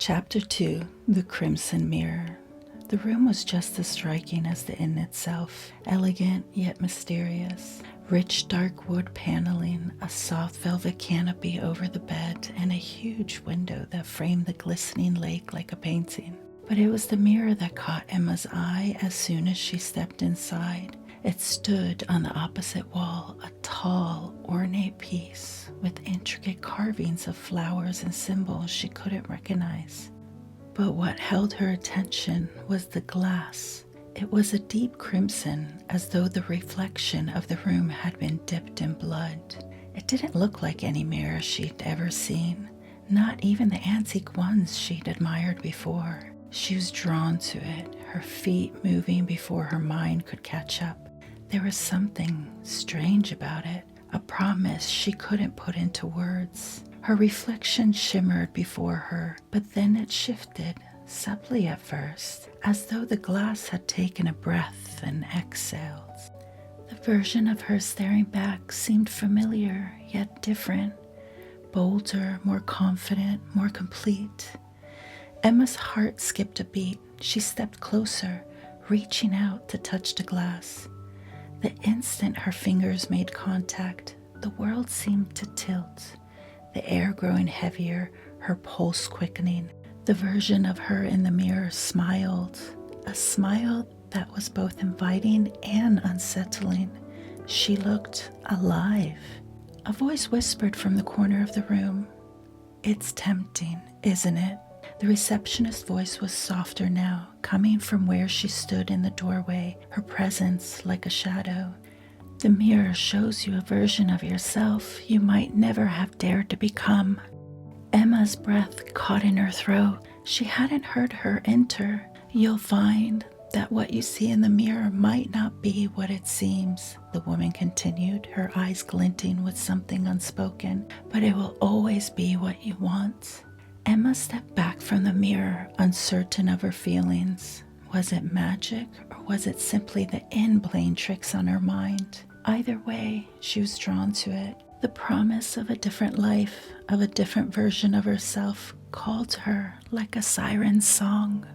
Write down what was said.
Chapter 2. The Crimson Mirror. The room was just as striking as the inn itself, elegant yet mysterious. Rich dark wood paneling, a soft velvet canopy over the bed, and a huge window that framed the glistening lake like a painting. But it was the mirror that caught Emma's eye as soon as she stepped inside. It stood on the opposite wall, a tall, ornate piece with intricate carvings of flowers and symbols she couldn't recognize. But what held her attention was the glass. It was a deep crimson, as though the reflection of the room had been dipped in blood. It didn't look like any mirror she'd ever seen, not even the antique ones she'd admired before. She was drawn to it, her feet moving before her mind could catch up. There was something strange about it, a promise she couldn't put into words. Her reflection shimmered before her, but then it shifted, subtly at first, as though the glass had taken a breath and exhaled. The version of her staring back seemed familiar, yet different, bolder, more confident, more complete. Emma's heart skipped a beat. She stepped closer, reaching out to touch the glass. The instant her fingers made contact, the world seemed to tilt, the air growing heavier, her pulse quickening. The version of her in the mirror smiled, a smile that was both inviting and unsettling. She looked alive. A voice whispered from the corner of the room, "It's tempting, isn't it?" The receptionist's voice was softer now, coming from where she stood in the doorway, her presence like a shadow. "The mirror shows you a version of yourself you might never have dared to become." Emma's breath caught in her throat. She hadn't heard her enter. "You'll find that what you see in the mirror might not be what it seems," the woman continued, her eyes glinting with something unspoken, "but it will always be what you want." Emma stepped back from the mirror, uncertain of her feelings. Was it magic, or was it simply the inn playing tricks on her mind? Either way, she was drawn to it. The promise of a different life, of a different version of herself, called to her like a siren's song.